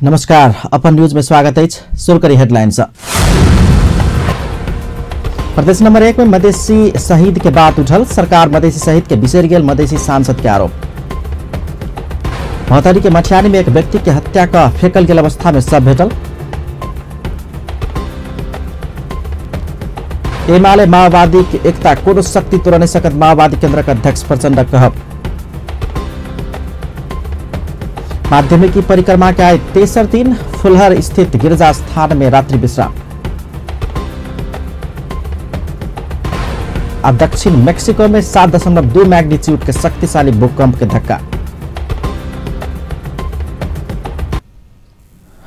नमस्कार, अपन न्यूज में स्वागत है। शुरू करी हेडलाइंस। प्रदेश नंबर 1 में मधेसी शहीद के बाद उठल, सरकार मधेसी शहीद के बिसर गेल मधेसी सांसद के आरोप। महतरी के मठियानी में एक व्यक्ति के हत्या का फेंकल गेल अवस्था में शव भेटल। एमाले माओवादी की एकता कोनो शक्ति तोड़ नहीं सकत, माओवादी केंद्र का अध्यक्ष प्रचंड कहब। माध्यमिकी परिक्रमा के आए तेसर दिन, फुलहर स्थित गिरजा स्थान में रात्रि विश्राम। अब दक्षिण मेक्सिको में 7.2 मैग्नीट्यूड के शक्तिशाली भूकंप के धक्का।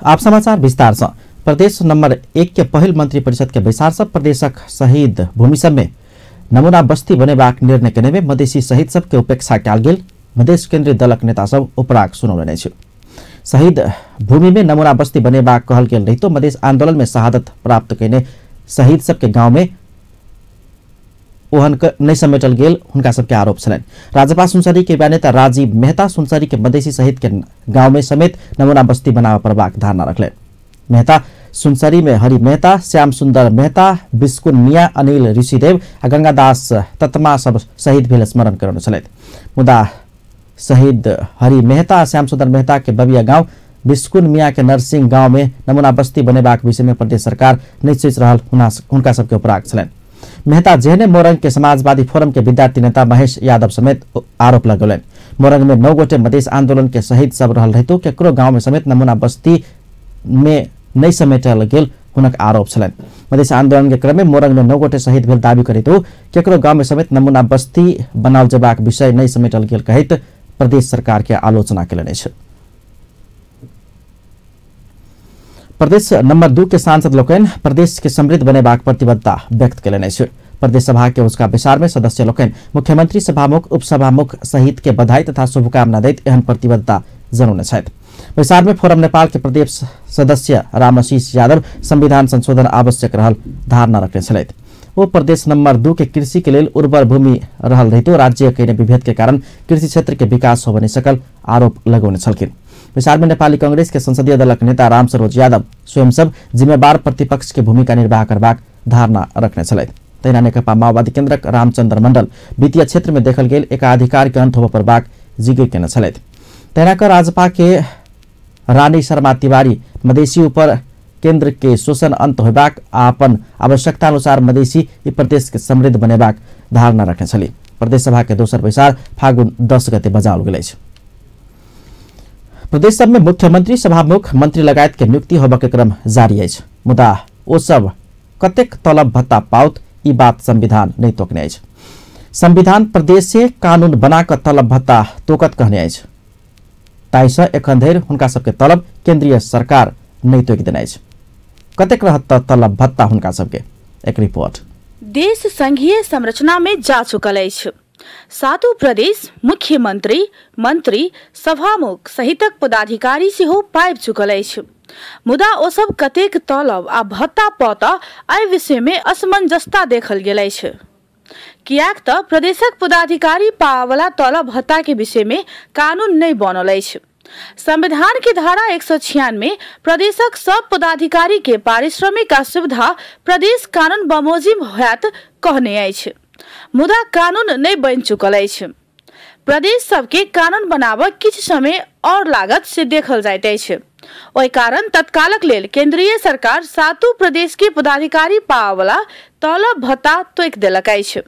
आप समाचार विस्तार से। प्रदेश नंबर 1 के पहिल मंत्री परिषद के बैसार से प्रदेशक शहीद भूमि सब में नमूना बस्ती बनेबाक निर्णय केने में मधेसी शहीद सब के उपेक्षा कयल गेल मधेश केंद्रीय दलक नेता सब उपराग सुनौले छै। शहीद भूमि में नमूना बस्ती बनेबाक कहल गेल रहितो मधेश आंदोलन में शहादत प्राप्त कयने शहीद सब के गांव में ओहन नहीं समेटल गेल हुनका सबके आरोप छलनि। राज्यपाल सुनसरी के नेता राजीव मेहता सुनसरी के मधेसी शहीद के गांव में समेत नमूना बस्ती बनावा परबाक धारणा रखले। मेहता सुनसरी में हरि मेहता, श्याम सुंदर मेहता, बिस्कुन मिया, अनिल ऋषिदेव आ गंगादास तत्मा सब शहीद भेल स्मरण करने छलथि। मुदा शहीद हरि मेहता, श्याम सुंदर मेहता के बबिया गांव, बिस्कुन मिया के नरसिंह गांव में नमूना बस्ती बनेबाक विषय में प्रदेश सरकार नहीं सोच रहल हुनका सबके उपराग छलनि। मेहता जेहने मोरंग के समाजवादी फोरम के विद्यार्थी नेता महेश यादव समेत आरोप लगौलनि। मोरंग में 9 गोटे मधेश आंदोलन के शहीद सब रहल रहितो केकरो गांव में समेत नमूना बस्ती में नहीं समेटल गेल हुनक आरोप छलनि। मधेश आंदोलन के क्रम में मोरंग में 9 गोटे शहीद भेल दावी करितो केकरो गांव में समेत नमूना बस्ती बनाओल जेबाक विषय नहीं समेटल गेल कहैत प्रदेश सरकार के आलोचना केलनि छै। प्रदेश नंबर 2 के सांसद लोकनि प्रदेश के समृद्ध बनेबाक प्रतिबद्धता व्यक्त केलनि छै। प्रदेश सभा के उसका विचार में सदस्य लोकनि मुख्यमंत्री, सभामुख, उपसभामुख सहित के बधाई तथा शुभकामना दैत एहन प्रतिबद्धता जनौने छथि। विचार में फोरम नेपाल के प्रदेश सदस्य रामआशीष यादव संविधान संशोधन आवश्यक रहल धारणा रखने छलथि। वो प्रदेश नंबर 2 के कृषि के लेल उर्वर भूमि रहल रहितो राज्य के विभेद के कारण कृषि क्षेत्र के विकास हो नहीं सकल आरोप लगौने छलखिन। विचार में नेपाली कांग्रेस के संसदीय दलक नेता राम सरोज यादव स्वयं सब जिम्मेवार प्रतिपक्ष के भूमिका निर्वाह करबाक धारणा रखने छलथि। तहिना नेकपा माओवादी केन्द्रक रामचंद्र मंडल वित्तीय क्षेत्र में देखल गेल एकाधिकार के अंत होबा परबाक जिज्ञासा केने छलथि। तहिना कर राजपा के रानी शर्मा तिवारी मधेसी ऊपर केंद्र के शोषण अंत होबाक अपन आवश्यकता अनुसार मधेसी प्रदेश के समृद्ध बनेबाक धारणा रखने छली। प्रदेश सभा के दोसर बैसार फागुन 10 गते बजाओल गेल अछि। प्रदेश सब में मुख्यमंत्री, सभामुख, मंत्री लगायत के नियुक्ति होबा के क्रम जारी अछि। मुदा ओ सब कतेक तलब भत्ता पाउत ई बात संविधान नहीं तोकने अछि। संविधान प्रदेश से कानून बना कर तलब भत्ता तोकत कहने अछि। ताइसँ एखन धरि हुनका सबके तलब केंद्रीय सरकार नहीं तोकि देने अछि। कतेक रहत तलब भत्ता हुनका सबके, एक रिपोर्ट। देश संघीय संरचना में जा चुकल अछि। 7 प्रदेश मुख्यमंत्री, मंत्री, सभामुख सहितक पदाधिकारी सेहो पाबि चुकल अछि। मुदा ओ सब कतेक तलब आ भत्ता पाता एहि विषय में असमंजसता देखल गेल अछि। कियाक त प्रदेशक पदाधिकारी पावला तलब भत्ता के विषय में कानून नहीं बनल अछि। संविधान की धारा 196 प्रदेशक सब पदाधिकारी के पारिश्रमिक आ सुविधा प्रदेश कानून बमोजिम होयत कहने अछि। मुदा कानून नहीं बन चुकल अछि। प्रदेश सबके कानून बनाबऽ किछ समय और लागत से देखल जाइत अछि। ओहि कारण तत्कालक लेल केंद्रीय सरकार 7 प्रदेश के पदाधिकारी पावला तलब भत्ता तोकि देलक अछि।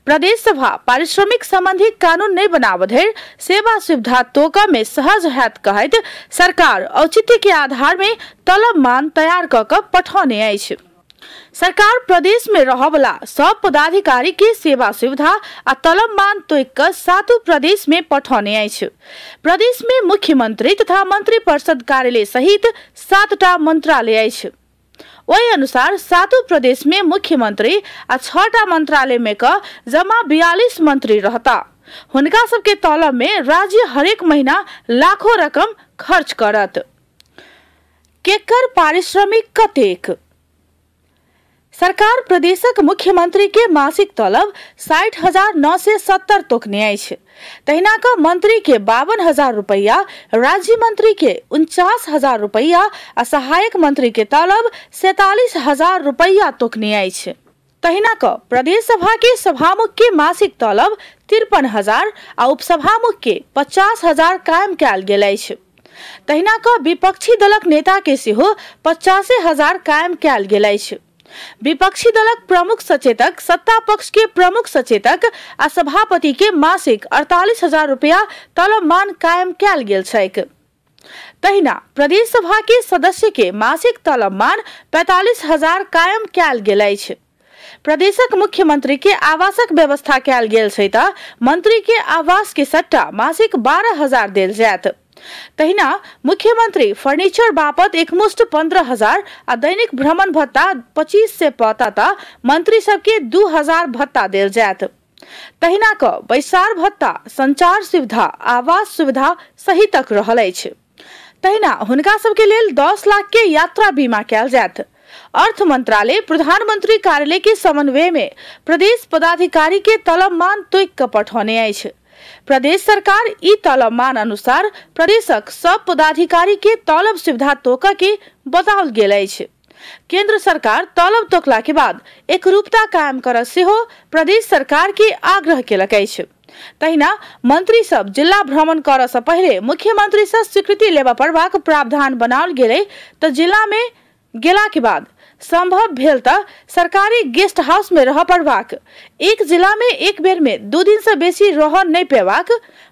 प्रदेश सभा पारिश्रमिक संबंधी कानून नहीं बनाब धरि सेवा सुविधा तोका में सहज हैत कहैत सरकार औचित्य के आधार में तलब मान तैयार क के पठौने अछि। सरकार प्रदेश में रहबला सब पदाधिकारी के सेवा सुविधा आ तलब मान तोकि के 7 प्रदेश में पठौने अछि। प्रदेश में मुख्यमंत्री तथा मंत्री परिषद कार्यालय सहित 7टा मंत्रालय अछि। वही अनुसार 7 प्रदेश में मुख्यमंत्री आ 6टा मंत्रालय में का जमा 42 मंत्री रहता। हुनका सबके तलब में राज्य हरेक महीना लाखों रकम खर्च करत। केकर पारिश्रमिक कतेक? सरकार प्रदेशक मुख्यमंत्री के मासिक तलब 60,970 तोकने अछि। तहिना क मंत्री के 52,000 रुपया, राज्य मंत्री के 49,000 रुपया आ सहायक मंत्री के तलब 47,000 रुपया तोकने अछि। तहिना क प्रदेश सभा के सभामुख के मासिक तलब 53,000 आ उपसभामुख के 50,000 कायम कयल गेल अछि। तहिना क विपक्षी दलक नेता के सेहो 85,000 कायम कयल गेल अछि। विपक्षी दलक प्रमुख सचेतक, सत्ता पक्ष के प्रमुख सचेतक आ सभापति के मासिक 48,000 रुपया तलबमान कायम कयल गेल छैक। तहिना प्रदेश सभा के सदस्य के मासिक तलबमान 45,000 कायम कयल गेल अछि। प्रदेशक मुख्यमंत्री के आवासक व्यवस्था कयल गेल छै त मंत्री के आवास के सट्टा मासिक 12,000 देल जायत। तहिना मुख्यमंत्री फर्नीचर बापत एकमुष्ट 15,000 आ दैनिक भ्रमण भत्ता 2500 पाता त मंत्री सबके 2,000 भत्ता देल जायत। तहिना क बैसार भत्ता, संचार सुविधा, आवास सुविधा सही तक रहल अछि। तहिना हुनका सबके लेल 10 लाख के यात्रा बीमा कयल जायत। अर्थ मंत्रालय प्रधानमंत्री कार्यालय के समन्वय में प्रदेश पदाधिकारी के तलबमान तोक क पठौने अछि। प्रदेश सरकार ई तलबमान अनुसार प्रदेशक सब पदाधिकारी के तलब सुविधा तोका के बताओल गेल अछि। केंद्र सरकार तलब तोकला के बाद एकरूपता कायम करत सेहो प्रदेश सरकार के आग्रह केलक अछि। तहिना मंत्री सब जिला भ्रमण करऽ से पहले मुख्यमंत्री से स्वीकृति लेबा पड़बाक प्रावधान बनाओल गेलै त जिला में गेला के बाद संभव भेल त सरकारी गेस्ट हाउस में रह पड़बाक, एक जिला में एक बेर में 2 दिन से बेसी रह नहीं पेबाक,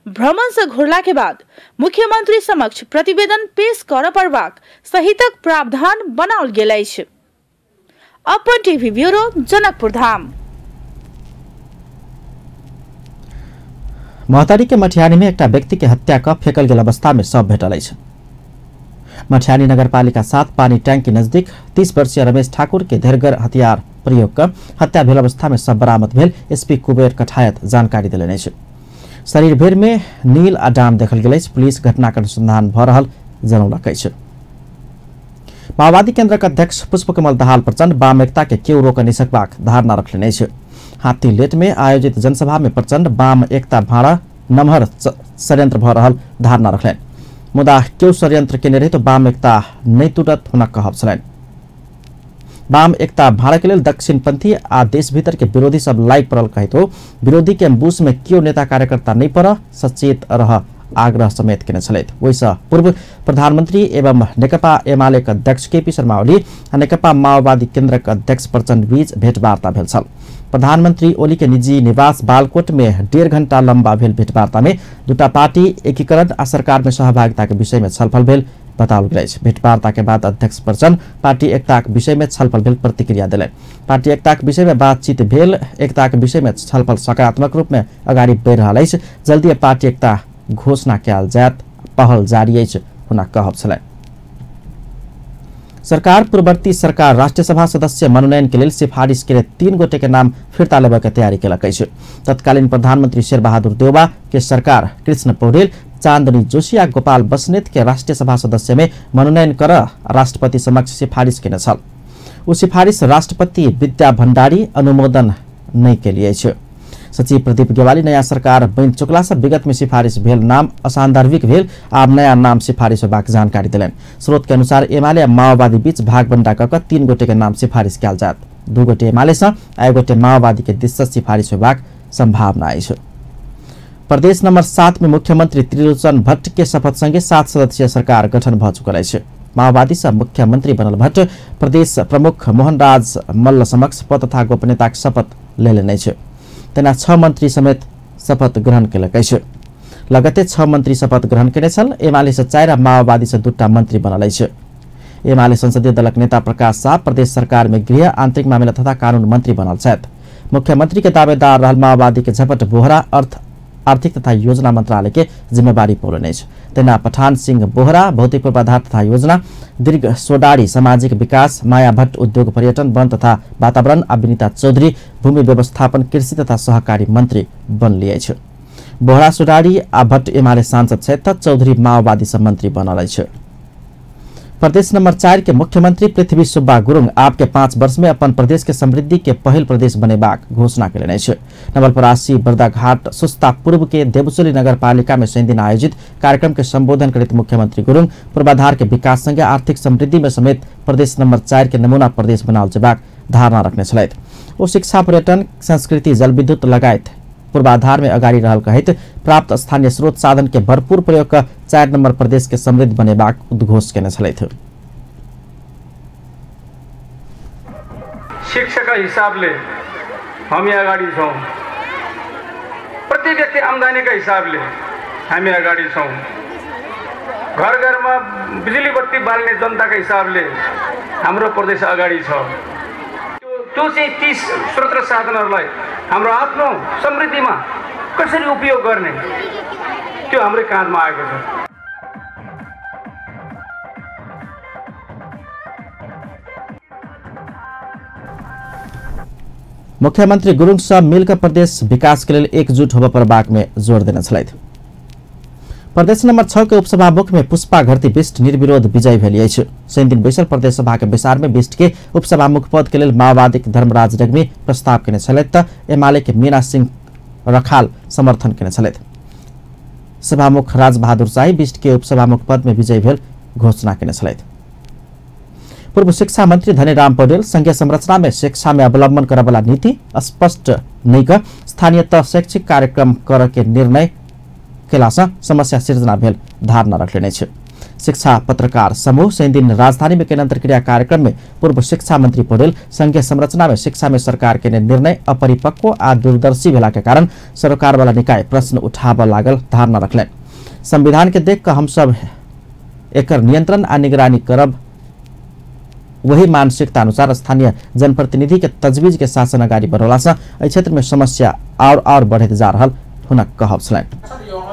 भ्रमण से घुरला के बाद मुख्यमंत्री समक्ष प्रतिवेदन पेश कर पड़बाक सहितक प्रावधान बनाओल गेल अछि। अपन टीवी ब्यूरो, जनकपुर धाम। महतारी के मठियानी में एक व्यक्ति के हत्या क फेकल गेल अवस्था में शव भेटल अछि। मठियानी नगरपालिका 7 पानी टैंक के नजदीक 30 वर्षीय रमेश ठाकुर के धेरगर हथियार प्रयोग कर हत्या भेल अवस्था में शव बरामद भेल एसपी कुबेर कठायत जानकारी देलनि अछि। शरीर भर में नील आ डाम देखल गेल अछि। पुलिस घटनाक अनुसंधान भ रहल जनौलक अछि। माओवादी केन्द्रक अध्यक्ष पुष्पकमल दाहाल प्रचंड वाम एकता के केओ रोक नहीं सकबाक धारणा रखलनि अछि। हाथी लेट में आयोजित जनसभा में प्रचंड वाम एकता भाड़ा नमहर षड्यंत्र भ रहल धारणा रखलनि। मुदा केओ षड्यंत्र केने रही तो वाम एकता नहीं टूटत हुनक कहब छलनि। वाम एकता भाड़ा के लेल दक्षिणपंथी आ देश भीतर के विरोधी सब लाइक पड़ल कही तो विरोधी के एम्बुस में केओ नेता कार्यकर्ता नहीं पड़ सचेत रह आग्रह समेत केने छलैथ। ओहिसँ पूर्व प्रधानमंत्री एवं नेकपा एमाले अध्यक्ष केपी शर्मा ओली आ नेकपा माओवादी केन्द्रक अध्यक्ष प्रचंड बीच भेंटवार्ता भेल छल। प्रधानमंत्री ओली के निजी निवास बालकोट में 1.5 घंटा लंबा भेल भेंटवार्ता में दूटा पार्टी एकीकरण आ सरकार में सहभागिता के विषय में छलफल भेल बताओल गेल अछि। भेंटवार्ता के बाद अध्यक्ष प्रचंड पार्टी एकता के विषय में छलफल भेल प्रतिक्रिया दिले। पार्टी एकता के विषय में बातचीत भेल, एकता के विषय में छलफल सकारात्मक रूप में अगाडि बढ़ि रहल अछि। जल्दी पार्टी एकता घोषणा कयल जायत, पहल जारी अछि हुनका कहब छलनि। सरकार पूर्ववर्ती सरकार राष्ट्रीय सभा सदस्य मनोनयन के लिए सिफारिश के 3 गोटे के नाम फिरता लेबा के तैयारी केलक अछि। तत्कालीन प्रधानमंत्री शेर बहादुर देउबा के सरकार कृष्ण पौडेल, चांदनी जोशी आ गोपाल बस्नेत के राष्ट्रीय सभा सदस्य में मनोनयन कर राष्ट्रपति समक्ष सिफारिश केने छल। उ सिफारिश राष्ट्रपति विद्या भण्डारी अनुमोदन नहीं के लिए अछि। सचिव प्रदीप गेवाली नया सरकार बन चुकला से विगत में सिफारिश भेल नाम असांदर्भिक भेल, आब नया नाम सिफारिश होबाक जानकारी दिलनि। स्रोत के अनुसार एमाले आ माओवादी बीच भागबंडा क 3 गोटे के नाम सिफारिश कयल जायत। 2 गोटे एमाले से 1 गोटे माओवादी के दिस से सिफारिश होबाक संभावना अछि। प्रदेश नंबर 7 में मुख्यमंत्री त्रिलोचन भट्ट के शपथ संगे 7 सदस्यीय सरकार गठन भ चुकल अछि। माओवादी से मुख्यमंत्री बनल भट्ट प्रदेश प्रमुख मोहनराज मल्ल समक्ष पद तथा गोपनीयता के शपथ लेलनि अछि। तेना 6 मंत्री समेत शपथ ग्रहण केलक अछि। लगते 6 मंत्री शपथ ग्रहण केने छल। एमाले से 4 आ माओवादी से 2टा मंत्री बनल अछि। एमाले संसदीय दलक नेता प्रकाश शाह प्रदेश सरकार में गृह, आंतरिक मामला तथा कानून मंत्री बनल छथि। मुख्यमंत्री के दावेदार रहल माओवादी के झपट बोहरा आर्थिक तथा योजना मंत्रालय के जिम्मेवारी पौलनि अछि। तेना पठान सिंह बोहरा भौतिक पूर्वाधार तथा योजना, दीर्घ सोडारी सामाजिक विकास, माया भट्ट उद्योग पर्यटन वन तथा वातावरण आ विनीता चौधरी भूमि व्यवस्थापन कृषि तथा सहकारी मंत्री बनली अछि। बोहरा सोडारी आ भट्ट एमाले सांसद छथि त चौधरी माओवादी से मंत्री बनल अछि। प्रदेश नंबर 4 के मुख्यमंत्री पृथ्वी सुब्बा गुरुङ आपके 5 वर्ष में अपन प्रदेश के समृद्धि के पहिल प्रदेश बनेबाक घोषणा कैले छ। नवलपरासी बर्दाघाट सुस्ता पूर्व के देवसुली नगरपालिका में शनि दिन आयोजित कार्यक्रम के संबोधन करते मुख्यमंत्री गुरुङ पूर्वाधार के विकास संगे आर्थिक समृद्धि में समेत प्रदेश नंबर 4 के नमूना प्रदेश बनाओल जेबाक धारणा रखने छलैथ। ओ शिक्षा, पर्यटन, संस्कृति, जलविद्युत लगायत पूर्वाधार में अगाडि रहल कहत प्राप्त स्थानीय स्रोत साधन के भरपूर प्रयोग का 4 नंबर प्रदेश के समृद्ध बनेबाक उद्घोष केने छलैथ। शिक्षाका हिसाबले हामी अगाडि छौं, प्रति व्यक्ति आम्दानीका हिसाबले हामी अगाडि छौं, घर घरमा बिजुली बत्ती बाल्ने जनताका हिसाबले हाम्रो प्रदेश अगाडि छ। त्यो चाहिँ ती स्रोत र साधनहरूलाई हाम्रो आफ्नो समृद्धिमा कसरी उपयोग गर्ने त्यो हाम्रो काँधमा आएको छ। मुख्यमंत्री गुरुङ सब मिलकर प्रदेश विकास के लिए एकजुट होबा पर बाक में जोर देने छलैथ। प्रदेश नंबर 6 के उपसभामुख में पुष्पा घरती बिष्ट निर्विरोध विजयी भेलिए छ। शनि दिन बैसल प्रदेश सभा के विसार में बिष्ट के उपसभामुख पद के लिए माओवादी धर्मराज रेग्मी प्रस्ताव केने छलैथ त एमाले के मीना सिंह रखाल समर्थन केने छलैथ। सभामुख राजबहादुर शाही बिष्ट के उपसभामुख पद में विजयी भेल घोषणा केने छलैथ। पूर्व शिक्षा मंत्री धनीराम पौडेल संघीय संरचना में शिक्षा में अवलंबन करे वाला नीति स्पष्ट नहीं कर स्थानीय शैक्षिक कार्यक्रम कर के निर्णय केला समस्या सिर्जना भेल धारणा रखले छ। शिक्षा पत्रकार समूह शनि दिन राजधानी में केन अंतर्क्रिया कार्यक्रम में पूर्व शिक्षा मंत्री पौडेल संघीय संरचना में शिक्षा में सरकार के निर्णय अपरिपक्व आ दूरदर्शी भेला के कारण सरकार वाला निकाय प्रश्न उठाव लागल धारणा रखले। संविधान के देख कर हम सब एकर नियंत्रण आ निगरानी करब, वही मानसिकता अनुसार स्थानीय जनप्रतिनिधि के तजवीज के शासन अगाडि बढ़ौला से क्षेत्र में समस्या और बढ़ते जा रहल हुन कहब छलैन।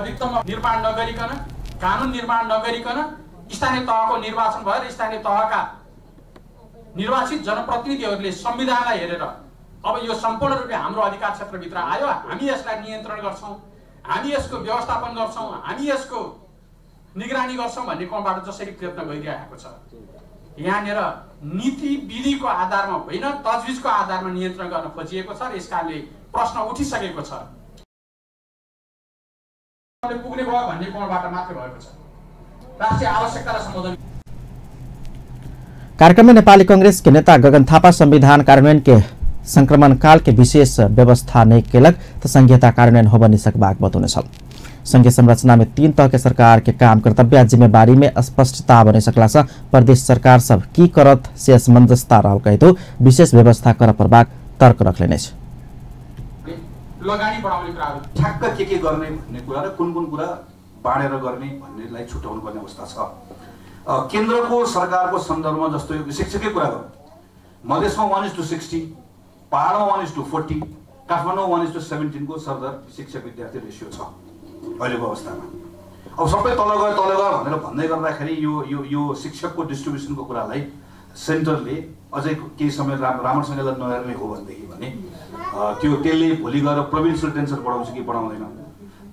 अधिकतम निर्माण नगरिकन, कानून निर्माण नगरिकन स्थानीय तहको निर्वाचन भएर स्थानीय तहका निर्वाचित जनप्रतिनिधिहरूले संविधानलाई हेरेर अब यो सम्पूर्ण रूपले हाम्रो अधिकार क्षेत्रभित्र आयो, हामी यसलाई नियन्त्रण गर्छौं, हामी यसको व्यवस्थापन गर्छौं, हामी यसको निगरानी गर्छौं भन्ने कोणबाट जसरी प्रयत्न गरिरहेको छ। यहाँनिर नीति विधिको आधारमा होइन, तजविजको आधारमा नियन्त्रण गर्न खोजिएको छ र यसकारणले प्रश्न उठिसकेको छ। पुग्ने भयो भन्ने कोणबाट मात्र भएको छ। राष्ट्रिय आवश्यकतालाई सम्बोधन। कार्यक्रम में नेपाली कांग्रेस के नेता गगन थापा संविधान कार्यान्वयन के संक्रमण काल के विशेष व्यवस्था नहीं केलक तो संघीयता कार्यान्वयन हो बनी सकबाक बतौने छल। संघीय संरचना में 3 तह के सरकार के काम कर्तव्य जिम्मेवारी में स्पष्टता बने सकला से प्रदेश सरकार सब की करत से असमंजसता रहल कहे तो विशेष व्यवस्था कर परबाक तर्क रख लेने छ। लगानी बढाउने कुराहरु ठ्याक्क के गर्ने भन्ने कुरा र कुन कुरा बाँडेर गर्ने भन्नेलाई छुट्याउनु पर्ने अवस्था छ। केन्द्रको सरकारको सन्दर्भमा जस्तो शिक्षाकै कुरा गरौँ, मधेसमा 1:60, पहाडमा 1:40, काठमाडौँ 1:17 को सरदर शिक्षक विद्यार्थी रेशियो छ अहिलेको अवस्थामा। अब सबै तल गयो भनेर भन्दै गर्दाखेरि यो शिक्षकको डिस्ट्रिब्युसनको कुरालाई सेन्टरले अझै केही समय राम्रोसँग नहेर्ने हो भनेदेखि भने त्यसले भोलि गएर प्रोभिन्सियल टेन्सन बढाउँछ कि बढाउँदैन,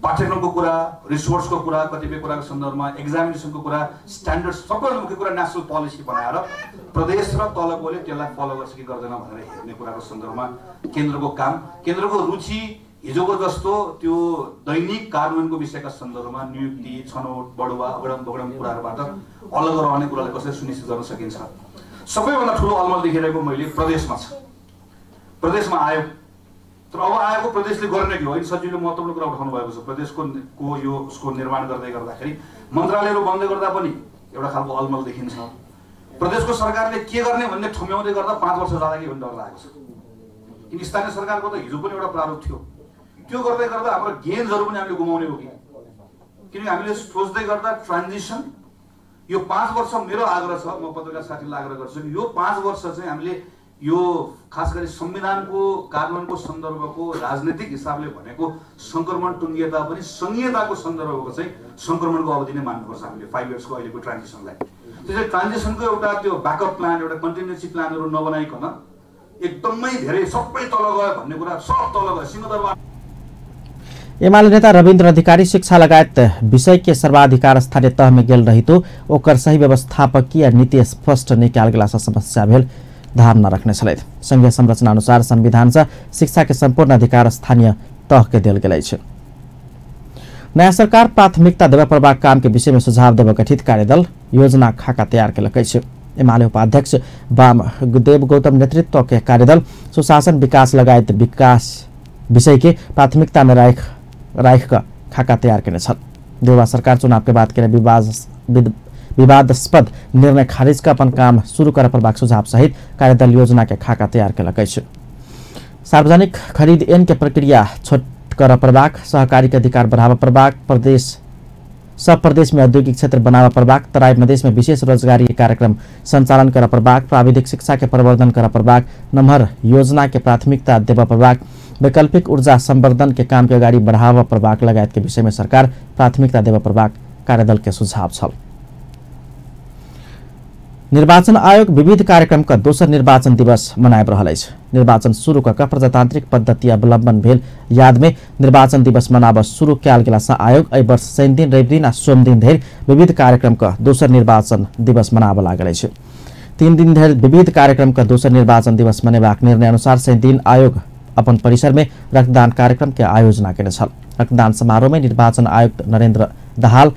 पाठ्यक्रमको कुरा, रिसोर्सको कुरा, कतिपय कुराको सन्दर्भमा एक्जामिनेसनको कुरा, स्ट्यान्डर्ड सबैभन्दा मुख्य कुरा नेसनल पोलिसी बनाएर प्रदेश र तलकोले त्यसलाई फलो गर्छ कि गर्दैन भनेर हेर्ने कुराको सन्दर्भमा केन्द्रको काम, केन्द्रको रुचि हिजोको जस्तो त्यो दैनिक कार्यान्वयनको विषयका सन्दर्भमा नियुक्ति, छनौट, बढुवा, अगडम कुराहरूबाट अलग रहने कुरालाई कसरी सुनिश्चित गर्न सकिन्छ। सबैभन्दा ठुलो अलमल देखिरहेको मैले प्रदेशमा छ। प्रदेशमा आयो तर अब आएको प्रदेशले गर्ने के हो, सचिवले महत्त्वपूर्ण कुरा उठाउनु भएको छ। प्रदेशको यो उसको निर्माण गर्दै गर्दाखेरि मन्त्रालयहरू बन्दै गर्दा पनि एउटा खालको अलमल देखिन्छ। प्रदेशको सरकारले के गर्ने भन्ने ठम्याउँदै गर्दा 5 वर्ष जाँदा के भन्ने डर लागेको छ। किन स्थानीय सरकारको त हिजो पनि एउटा प्रारूप थियो, त्यो गर्दै गर्दा हाम्रो गेन्सहरू पनि हामीले गुमाउने हो कि, किनकि हामीले सोच्दै गर्दा ट्रान्जिसन यो 5 वर्ष मेरो आग्रह छ, म पत्रकार साथीलाई आग्रह गर्छु कि यो 5 वर्ष चाहिँ हामीले यो खास गरी संविधानको कार्यान्वयनको सन्दर्भको राजनीतिक हिसाबले भनेको संक्रमण टुङ्गिए तापनि संघीयताको सन्दर्भको चाहिँ संक्रमणको अवधि नै मान्नुपर्छ हामीले 5 इयर्सको अहिलेको ट्रान्जिसनलाई। त्यसैले ट्रान्जिसनको एउटा त्यो ब्याकअप प्लान, एउटा कन्टिन्जेन्सी प्लानहरू नबनाइकन एकदमै धेरै सबै तल गयो भन्ने कुरा सब तल गयो। सिंहदरबार एमाले नेता रविन्द्र अधिकारी शिक्षा लगायत विषय के सर्वाधिकार स्थानीय तह में गेल रही तो ओकर सही व्यवस्थापकीय नीति स्पष्ट नहीं कयल गेला समस्या भेल धारणा रखने छलथि। संघीय संरचना अनुसार संविधान से शिक्षा के संपूर्ण अधिकार स्थानीय तह के देल गेल अछि। नया सरकार प्राथमिकता देवा परबाक काम के विषय में सुझाव देव गठित कार्यदल योजना खाका तैयार केलक अछि। एमाले उपाध्यक्ष वामदेव गौतम नेतृत्व के कार्यदल सुशासन विकास लगायत विकास विषय के प्राथमिकता में राख का खाका तैयार करने छल। देउवा सरकार चुनाव के बाद के विवादास्पद निर्णय खारिज का अपन काम शुरू कर परबाक सुझाव सहित कार्यदल योजना के खाका तैयार केलक अछि। सार्वजनिक खरीद ऐन के प्रक्रिया छोट कर परबाक, सहकारी के अधिकार बढ़ावा परबाक, सब प्रदेश में औद्योगिक क्षेत्र बनावा परबाक, तराई मधेश में विशेष रोजगारी कार्यक्रम संचालन कर परबाक, प्राविधिक शिक्षा के प्रवर्धन कर परबाक, नम्हर योजना के प्राथमिकता देवा परबाक, वैकल्पिक ऊर्जा संवर्धन के काम के अगाडि बढ़ावा परबाक लगायत के विषय में सरकार प्राथमिकता देवा परबाक कार्यदल के सुझाव छल। निर्वाचन आयोग विविध कार्यक्रम का दोसर निर्वाचन दिवस मनाएब रहल अछि। निर्वाचन शुरू कऽ प्रजातांत्रिक पद्धति अवलंबन भेल याद में निर्वाचन दिवस मनाब शुरू कयल गेला सँ आयोग एहि वर्ष शनि दिन, रवि दिन आ सोम दिन धरि विविध कार्यक्रम का दोसर निर्वाचन दिवस मनाब लागल अछि। 3 दिन धरि विविध कार्यक्रम का दोसर निर्वाचन दिवस मनेबाक निर्णय अनुसार शनि दिन आयोग अपन परिसर में रक्तदान कार्यक्रम के आयोजना केने छल। रक्तदान समारोह में निर्वाचन आयुक्त नरेन्द्र दाहाल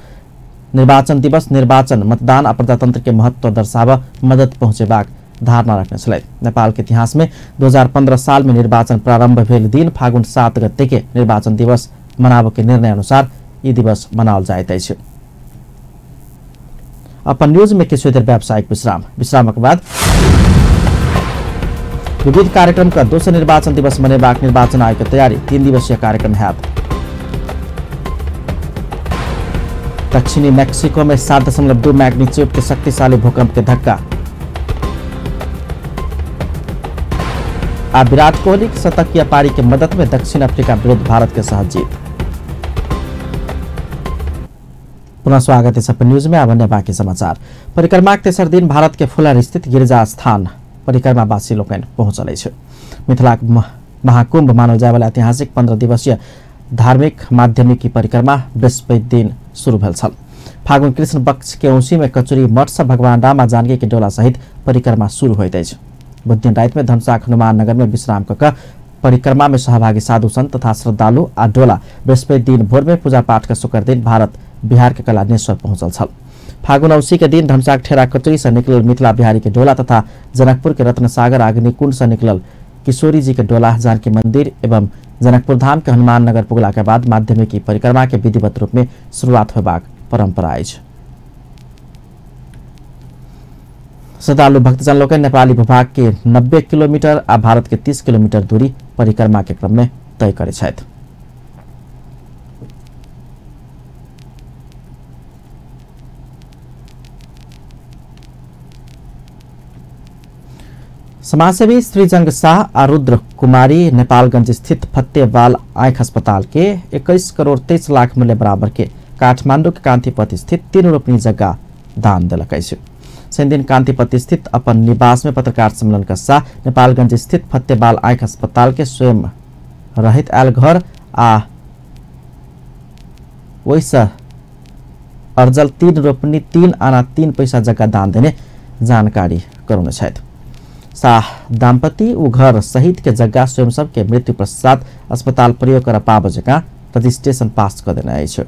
निर्वाचन दिवस निर्वाचन मतदान आ प्रजातंत्र के महत्व दर्शावा मदद पहुंचेबाक धारणा रखने छलथि। नेपाल के इतिहास में 2015 साल में निर्वाचन प्रारंभ भेल दिन फागुन 7 गते के निर्वाचन दिवस मनाब के निर्णय अनुसार ई दिवस मनाओल जाइत अछि। अपन न्यूज में किछु देर व्यावसायिक विश्रामक बाद विविध कार्यक्रम का दोसर निर्वाचन दिवस मनेबाक निर्वाचन आयोग की तैयारी। 3 दिवसीय कार्यक्रम हैत। दक्षिणी मैक्सिको में 7.2 मैग्नीट्यूड के शक्तिशाली भूकंप के धक्का। अब विराट कोहली की शतकीय पारी के मदद में दक्षिण अफ्रीका विरुद्ध भारत के सहज जीत। पुनः स्वागत है सपन न्यूज में। अब अन्य बाकी समाचार। परिक्रमा के तेसर दिन भारत के फुलर स्थित गिरिजा स्थान परिक्रमावासी लोकनि पहुंचल अछि। मिथिला महाकुंभ मानल जाय वाला ऐतिहासिक 15 दिवसीय धार्मिक माध्यमिक परिक्रमा बृहस्पति दिन शुरू भेल छल। फागुन कृष्ण पक्ष के औंसी में कचुरी मठ से भगवान राम आ जानकी के डोला सहित परिक्रमा शुरू होइत अछि। बुध दिन रात में धनसाक हनुमान नगर में विश्राम कऽ परिक्रमा में सहभागी साधु संत तथा श्रद्धालु आ डोला बृहस्पति दिन भोर में पूजा पाठ के शुक्र दिन भारत बिहार के कलानेश्वर पहुंचल छल। फागुन औंसी के दिन धनसाक ठेरा कचुरी से निकलल मिथिला बिहारी के डोला तथा जनकपुर के रत्नसागर अग्निकुंड से निकलल किशोरी जी के डोला जानकी मंदिर एवं जनकपुर धाम के हनुमान नगर पुगला के बाद माध्यमिकी परिक्रमा के विधिवत रूप में शुरुआत होबाक परंपरा अछि। श्रद्धालु भक्तजन लोग नेपाली भूभाग के 90 किलोमीटर आ भारत के 30 किलोमीटर दूरी परिक्रमा के क्रम में तय करे छथि। समाजसेवी श्रीजंग शाह आ रुद्र कुमारी नेपालगंज स्थित फतेवाल आँख अस्पताल के 21 करोड़ 23 लाख मूल्य बराबर के काठमांडू के कांतिपथ स्थित 3 रोपनी जगह दान दिलक अछि। शनि दिन कांतिपथ स्थित अपन निवास में पत्रकार सम्मेलन का शाह नेपालगंज स्थित फतेवाल आँख अस्पताल के स्वयं रहित आयल घर आ वैसा अर्जल 3 रोपनी 3 आना 3 पैसा जगह दान देने जानकारी करौने छथि। शाह दाम्पति उ घर सहित के जगह स्वयं सबके मृत्यु पश्चात अस्पताल प्रयोग कर पाब जगह रजिस्ट्रेशन पास कर देने अछि।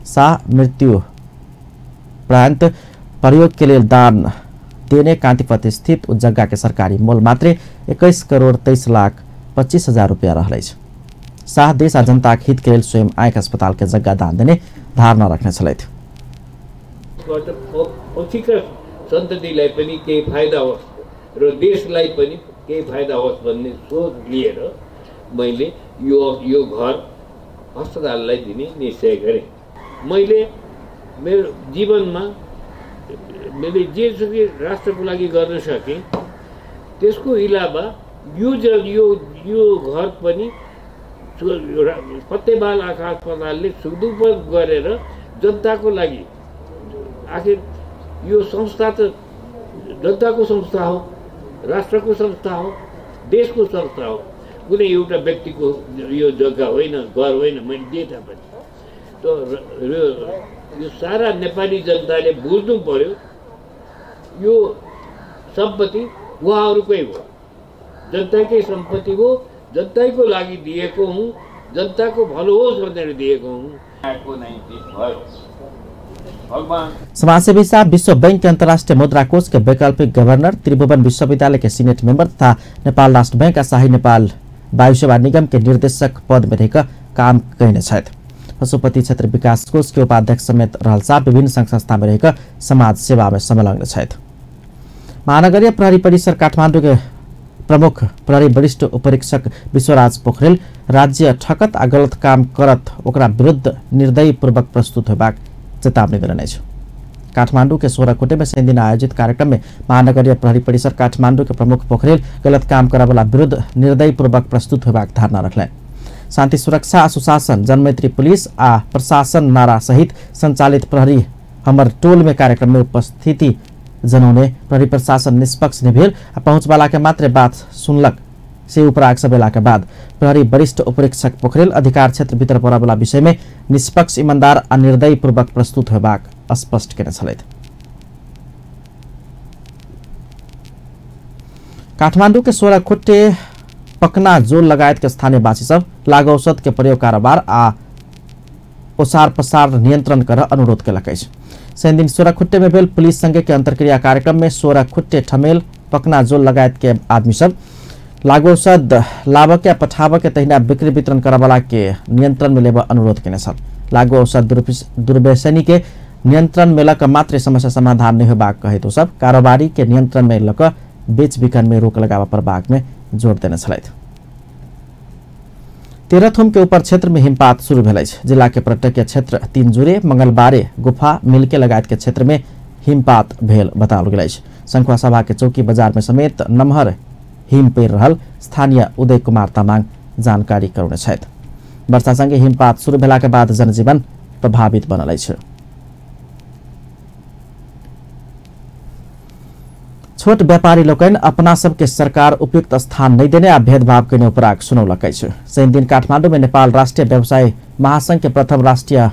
शाह मृत्यु प्रांत प्रयोग के लिए दान देने कांतिपथ स्थित उस जगह के सरकारी मोल मात्र 21 करोड़ 23 लाख 25 हजार रुपया रहल अछि। शाह देश आ जनता के हित के लिए स्वयं आँख अस्पताल के जगह दान देने धारणा रखने छलथि। सन्ततिलाई पनि केही फाइदा होस् र देशलाई पनि केही फाइदा होस् भन्ने सोच लिएर मैले यो घर अस्पताललाई दिने निश्चय गरेँ। मैले मेरो जीवनमा मैले जेसुकै राष्ट्रको लागि गर्न सकेँ त्यसको इलावा यो घर पनि फतेवाल आँख अस्पतालले सदुपयोग गरेर जनताको लागि, आखिर यो संस्था त जनताको संस्था हो, राष्ट्रको संस्था हो, देशको संस्था हो। कुनै एउटा व्यक्तिको यो जग्गा होइन, घर होइन, मैले दिएँ थाहा यो सारा नेपाली जनताले बुझ्नु पर्यो यो सम्पत्ति उहाँहरूकै हो, जनताकै सम्पत्ति हो, जनताको लागि दिएको हुँ, जनताको भलो होस् भनेर दिएको हुँ। समाजसेवी साहब विश्व बैंक के अंतर्राष्ट्रीय मुद्रा कोष के वैकल्पिक गवर्नर, त्रिभुवन विश्वविद्यालय के सीनेट मेंबर तथा नेपाल राष्ट्र बैंक शाही नेपाल वायु सेवा निगम के निर्देशक पद में रहकर काम कैने छथि। पशुपति क्षेत्र विकास कोष के उपाध्यक्ष समेत रहल साहब विभिन्न संघ संस्था में रहकर समाज सेवा में संलग्न छथि। महानगरीय प्रहरी परिसर काठमाडौँ के प्रमुख प्रहरी वरिष्ठ उपरीक्षक विश्वराज पोखरेल राज्य ठकत आ गलत काम करत ओकरा विरुद्ध निर्दयीपूर्वक प्रस्तुत होबाक चेतावनी देने छ। काठमाडौँ के सोराखुटे में शनि दिन आयोजित कार्यक्रम में महानगरीय प्रहरी परिसर काठमाडौँ के प्रमुख पोखरेल गलत काम करावाला विरुद्ध निर्दयीपूर्वक प्रस्तुत होबाक धारणा रखले। शान्ति सुरक्षा सुशासन जनमैत्री पुलिस आ प्रशासन नारा सहित संचालित प्रहरी हमर टोल में कार्यक्रम में उपस्थिति जनाउने प्रहरी प्रशासन निष्पक्ष निभेल पहुंचवाला के मात्र बात सुनलक से उपराग सभेला के बाद प्रहरी वरिष्ठ उपरीक्षक पोखरेल अधिकार क्षेत्र भीतर पड़ावाला विषय में निष्पक्ष ईमानदार आ निर्दयीपूर्वक प्रस्तुत होबाक स्पष्ट केने छलथि। काठमाडौँ के सोराखुट्टे पकना जोल लगायत के स्थानीय वासी सब लागू औषध के प्रयोग कारोबार आ ओसार पसार नियंत्रण कर अनुरोध केलक अछि। शनि दिन सोराखुट्टे में भेल पुलिस संघ के अंतरक्रिया कार्यक्रम में सोराखुट्टे ठमेल पकना जोल लगायत के आदमी सब लागू औषध लाभक या पठावक तहिना बिक्री वितरण करवाला के नियंत्रण में लेब अनुरोध केने छल। लागू औषध दुर्व्यसनी के नियंत्रण में लक मात्र समस्या समाधान नहीं होबाक कहे तो सब कारोबारी के नियंत्रण में लक बेच बिखन में रोक लगावा पर बाग में जोर देने छलथि। तेह्रथुम के ऊपर क्षेत्र में हिमपात शुरू भेल अछि। जिला के पर्यटकीय क्षेत्र तीनजुरे मंगलबारे गुफा मिलके लगायत के क्षेत्र में हिमपात भेल बताओल गेल अछि। संखुआ सभा के चौकी बाजार में समेत नमहर हिम पेर रहल स्थानीय उदय कुमार तामाङ जानकारी करौने छथि। वर्षा संगे हिमपात शुरू भेला के बाद जनजीवन प्रभावित बनल अछि। छोट व्यापारी लोकनि अपना सबके सरकार उपयुक्त स्थान नहीं देने आ भेदभाव के उपराग सुनौलक अछि। शनि दिन काठमाडौँ में नेपाल राष्ट्रीय व्यवसाय महासंघ के प्रथम राष्ट्रीय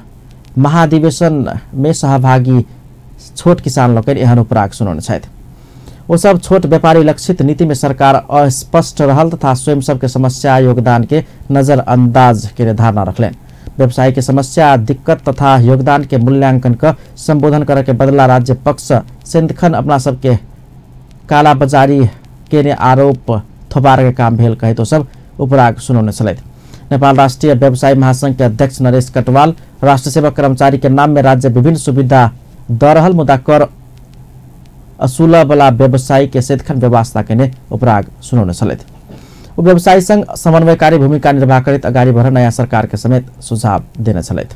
महाधिवेशन में सहभागी छोट किसान लोकनि एहन उपराग सुनौने छथि। वो सब छोट व्यापारी लक्षित नीति में सरकार अस्पष्ट रहल तथा स्वयं सबके समस्या योगदान के नजरअंदाज के धारणा रखलेन। व्यवसाय के समस्या दिक्कत तथा योगदान के मूल्यांकन का संबोधन करे के बदला राज्य पक्ष सिंधखन अपना सबके काला बाजारी के ने आरोप थोपार के काम भेल कहे तो सब उपराग सुनौने छलथि। नेपाल राष्ट्रीय व्यवसाय महासंघ के अध्यक्ष नरेश कटवाल राष्ट्र सेवक कर्मचारी के नाम में राज्य विभिन्न सुविधा द रहल मुदा कर असूल वाला व्यवसायी के सदखन व्यवस्था के ने उपराग सुनौने छलथि। वो व्यवसायी संघ समन्वयकारी भूमिका निर्वाह करित अगाडि बढ़ नयाँ सरकार के समेत सुझाव देने छलथि।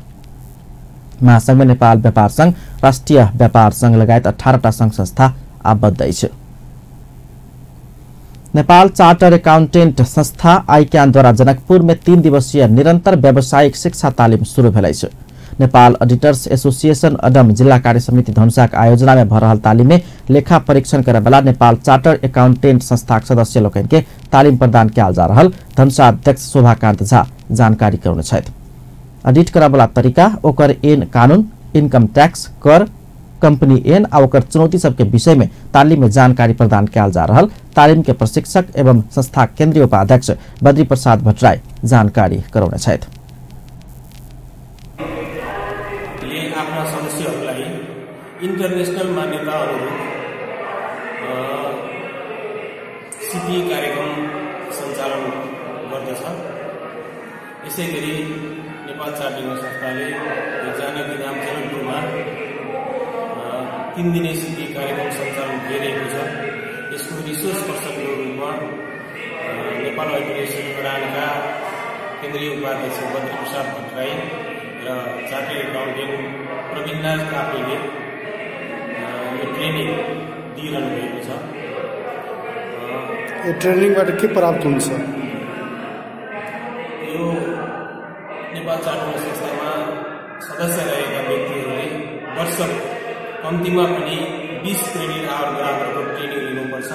महासंघ में नेपाल व्यापार संघ, राष्ट्रीय व्यापार संघ लगायत 18टा संघ संस्था आबद्ध अछि। नेपाल चार्टर अकाउंटेंट संस्था आइक्यान द्वारा जनकपुर में 3 दिवसीय निरंतर व्यावसायिक शिक्षा तालिम शुरू भेल अछि। नेपाल ऑडिटर्स एसोसिएशन अडम जिला कार्य समिति धनुषाक आयोजना में भ रहल तालिम में लेखा परीक्षण करे वाला नेपाल चार्टर अकाउंटेंट संस्था सदस्य लोकन के तालिम प्रदान कयल जा रहल धनुषा अध्यक्ष शोभाकांत झा जानकारी करौने छथि। ऑडिट करे वाला तरीका, ओकर एन कानून, इनकम टैक्स, कर, कंपनी एन आ ओकर चुनौती सबके विषय में तालिम में जानकारी प्रदान कयल जा रहल तालिम के प्रशिक्षक एवं संस्था केंद्रीय उपाध्यक्ष बद्री प्रसाद भट्टराई जानकारी करौने छथि। आफ्ना सदस्यहरूलाई इन्टरनेशनल मान्यता अनुरूप सिपी कार्यक्रम सञ्चालन गर्दछ। यसै गरी नेपाल चार्टिङ संस्थाले जानकी धाम जनकपुरमा 3 दिने सिपी कार्यक्रम सञ्चालन गरिरहेको छ। यसको रिसोर्स पर्सनको रूपमा नेपाल अर्गनाइजेसन प्रधानका केन्द्रीय उपाध्यक्ष बद्री प्रसाद भट्टराई र चार्टर्ड अकाउन्टेन्ट प्रवीण राज काफ्लेले यो ट्रेनिङ दिइरहनु भएको छ। यो ट्रेनिङबाट के प्राप्त हुन्छ? यो नेपाल चार्टर्ड संस्थामा सदस्य रहेका व्यक्तिहरूले वर्ष कम्तीमा पनि 20 क्रेडिट आवर बराबरको ट्रेनिङ लिनुपर्छ।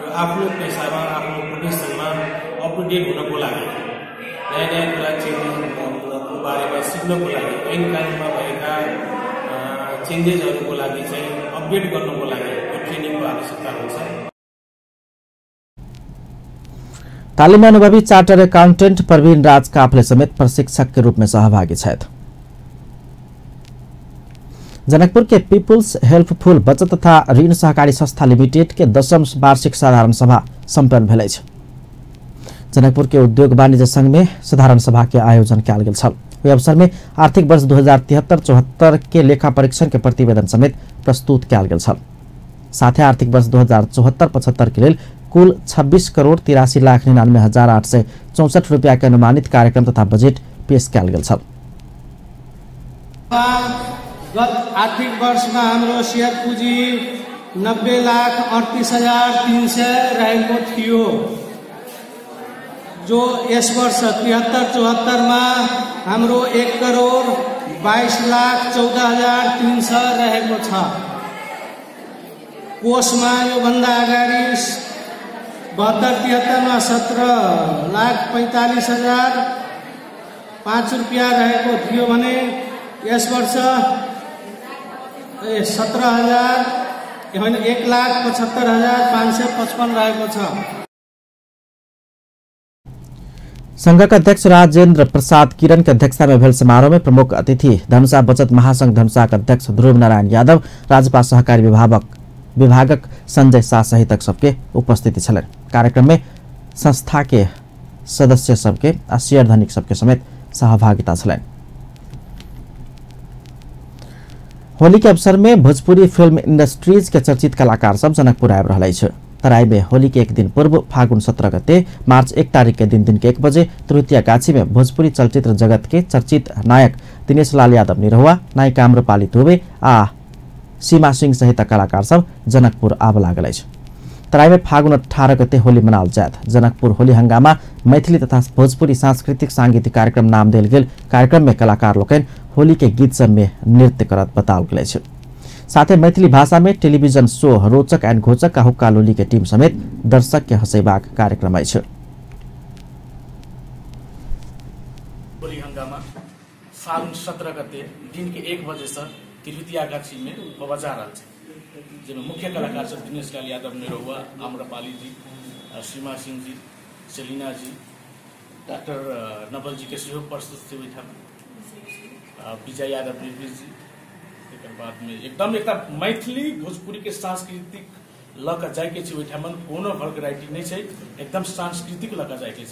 यो आफ्नो पेसामा, आफ्नो प्रोफेसनमा अप टु डेट हुनको लागि नयाँ नयाँ कुरा चेन्जेसको बारेमा सिक्नको लागि ऐन कानुनमा भएका चेन्जेसहरूको लागि चाहिँ अपडेट गर्नको लागि यो ट्रेनिङको आवश्यकता हुन्छ। तालिम में अनुभवी चार्टर अकाउंटेंट प्रवीण राज काफले समेत प्रशिक्षक के रूप में सहभागी छथि। जनकपुर के पीपुल्स हेल्पफुल बचत तथा ऋण सहकारी संस्था लिमिटेड के 10वीं वार्षिक साधारण सभा संपन्न भेल अछि। जनकपुर के उद्योग वाणिज्य संघ में साधारण सभा के आयोजन कयल गेल छल। ओहि अवसर में आर्थिक वर्ष 2073-74 के लेखा परीक्षण के प्रतिवेदन समेत प्रस्तुत कयल गेल छल। साथ ही आर्थिक वर्ष 2074-75 के लेल कुल 26,83,99,864 रुपया के अनुमानित कार्यक्रम तथा बजेट पेश कयल गेल छल। गत आर्थिक वर्ष में हाम्रो शेयर पूंजी 90,38,300 रहेको थियो, जो यस वर्ष 73-74 में हाम्रो 1,22,14,300 रहेको छ। कोषमा यो भन्दा अगाडि 72-73 में 17,45,005 रुपया रहेको थियो भने यस वर्ष 1,75,555 रहेको छ। संघ का अध्यक्ष राजेंद्र प्रसाद किरण के अध्यक्षता में भेल समारोह में प्रमुख अतिथि धनुषा बचत महासंघ धनुषा के अध्यक्ष ध्रुव नारायण यादव, राज्यपाल सहकारी विभागक संजय शाह सहित सबके उपस्थिति छल। कार्यक्रम में संस्था के सदस्य सबके आ शेयर धनिक सबके समेत सहभागिता छल। होली के अवसर में भोजपुरी फिल्म इंडस्ट्रीज के चर्चित कलाकार सब जनकपुर आबि रहल अछि। तराई में होली के एक दिन पूर्व फागुन 17 गते मार्च 1 तारीख के दिन के 1 बजे तृतीय गाछी में भोजपुरी चलचित्र जगत के चर्चित नायक दिनेश लाल यादव निरहुआ, नायिका आम्रपाली दुबे आ सीमा सिंह सहित कलाकार सब जनकपुर आब लागल अछि। तराई में फागुन 18 गते होली मनाओल जायत। जनकपुर होली हंगामा मैथिली तथा भोजपुरी सांस्कृतिक सांगीतिक कार्यक्रम नाम देल गेल कार्यक्रम में कलाकार लोकनि होली के गीत सब में नृत्य करत बताओल गेल अछि। साथ ही मैथिली भाषा में टेलीविजन शो रोचक एंड घोचक का हुक्का लोली के टीम समेत दर्शक के हंसेबाक कार्यक्रम अछि। होली हंगामा फागुन 17 गते दिन के 1 बजे से तिरुतिया गाछी में होबा जा रहल छै, जिसमें मुख्य कलाकार सब दिनेश लाल यादव निरहुआ, आम्रपाली जी, सीमा सिंह जी, सेलिना जी, डॉक्टर नवल जी के सेहो प्रस्तुत थे। विजय यादव निर्विज जी, एक बाद में एकदम एक मैथिली भोजपुरी के सांस्कृतिक लक जाय के ओहिठाम कोनो वैरायटी नहीं है, एकदम सांस्कृतिक लक जाय के।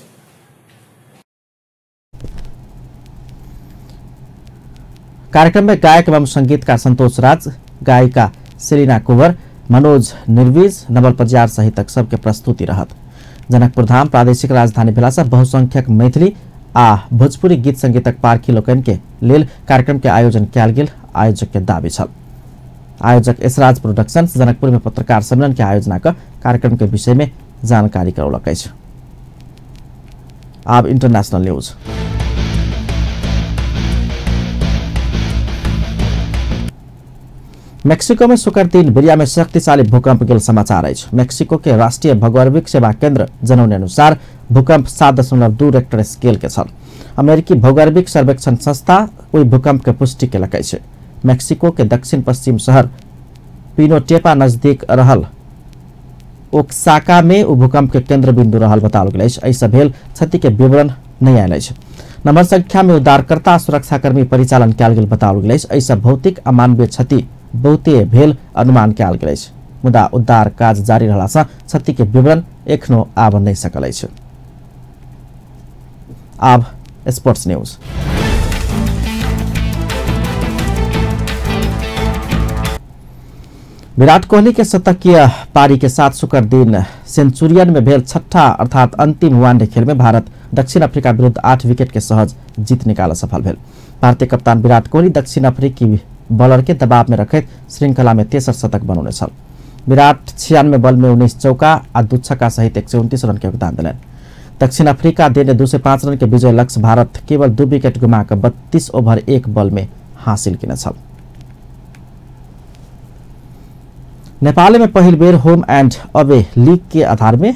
कार्यक्रम में गायक एवं संगीतकार संतोष राज, गायिका सेलिना कुंवर, मनोज निर्विज, नवल पजियार सहित सबके प्रस्तुति रहत। जनकपुर धाम प्रादेशिक राजधानी भेलासँ बहुसंख्यक मैथिली आ भोजपुरी गीत संगीतक पारखी लोकनि के लेल कार्यक्रम के आयोजन कयल गेल आयोजक के दावी छल। आयोजक एसराज प्रोडक्शंस जनकपुर में पत्रकार सम्मेलन के आयोजना कर कार्यक्रम के विषय में जानकारी करौलक अछि। अब इंटरनेशनल न्यूज। मेक्सिको में शुक्र दिन बिरिया में शक्तिशाली भूकंप गेल समाचार अछि। मेक्सिको के राष्ट्रीय भौगोलिक सेवा केंद्र जनौने अनुसार भूकंप 7.2 रेक्टर स्केल के छल। अमेरिकी भौगोलिक सर्वेक्षण संस्था ओहि भूकंप के पुष्टि केलक अछि। मेक्सिको के दक्षिण पश्चिम शहर पिनोटेपा नजदीक रहल ओक्साका में ओ भूकंप के केंद्र बिंदु रहल बताओल गेल अछि। एहि भेल क्षति के विवरण नहीं आयल अछि। नंबर संख्या में उद्धारकर्ता सुरक्षाकर्मी परिचालन कयल गेल बताओल गेल अछि। एहि भौतिक आ मानवीय क्षति बहुते भेल अनुमान कयल गेल अछि, मुदा उद्धार काज जारी रहलासँ क्षति के विवरण एखनो आब नहीं सकल अछि। अब स्पोर्ट्स न्यूज। विराट कोहली के शतकीय पारी के साथ शुक्र दिन सेंचुरियन में भेल छठा अर्थात अंतिम वनडे खेल में भारत दक्षिण अफ्रीका विरुद्ध 8 विकेट के सहज जीत निकाल सफल भेल। भारतीय कप्तान विराट कोहली दक्षिण अफ्रीकी बॉलर के दबाव में रखैत श्रृंखला में 63 शतक बनौने छल। विराट 96 बॉल में 19 चौका आ 2 छक्का सहित 129 रन के योगदान दिलन। दक्षिण अफ्रीका देने 205 रन के विजय लक्ष्य भारत केवल 2 विकेट गुमाकर 32 ओवर 1 बॉल में हासिल किने छल। नेपाल में पहिल बेर होम एंड अवे लीग के आधार में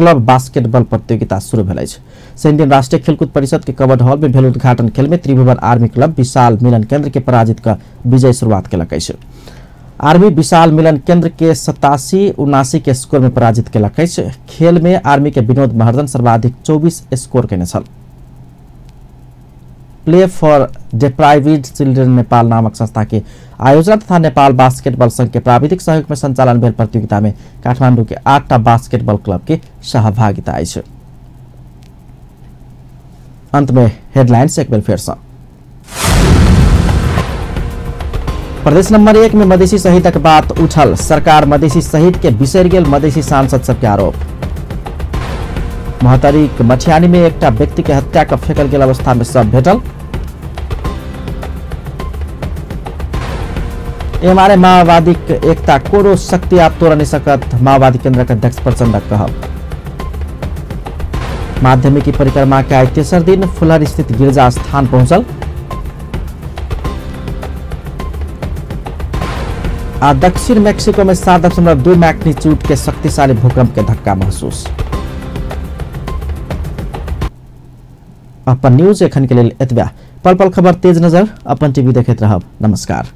क्लब बास्केटबॉल प्रतियोगिता शुरू भेल अछि। इंडियन राष्ट्रीय खेलकूद परिषद के कबड हॉल में भेल उद्घाटन खेल में त्रिभुवन आर्मी क्लब विशाल मिलन केंद्र के पराजित कर विजय शुरुआत केलक अछि। आर्मी विशाल मिलन केंद्र के 87-79 के स्कोर में पराजित केलक अछि। खेल में आर्मी के विनोद महर्जन सर्वाधिक 24 स्कोर केने छल। Play for deprived children Nepal नामक संस्था के आयोजना तथा नेपाल बास्केटबॉल संघ के प्राविधिक सहयोग में संचालन भेल प्रतियोगिता में काठमाडौँ के 8टा बास्केटबॉल क्लब के सहभागिता अछि। अंत में हेडलाइंस एक बार फिर से। प्रदेश नंबर 1 में मधेसी शहीदक बात उठल। सरकार मधेसी शहीद के बिसरि गेल मधेसी सांसद सबके आरोप। महतरी मठियानी में एक व्यक्ति के हत्या कर फेंकल गेल अवस्था में सब भेटल। एमआरए माओवादी एकता कोनो शक्ति आप तोड़ नहीं सकत। माओवादी केंद्र के अध्यक्ष प्रचंड कहब। माध्यमिक परिक्रमा के आज तेसर दिन फुलहर स्थित गिरजा स्थान पहुंचल। दक्षिण मेक्सिको में 7.2 मैग्नीट्यूड के शक्तिशाली भूकंप के धक्का महसूस। अपन न्यूज एखन के लेल एतबा। पल पल खबर तेज नजर अपन टीवी देखैत रहब। नमस्कार।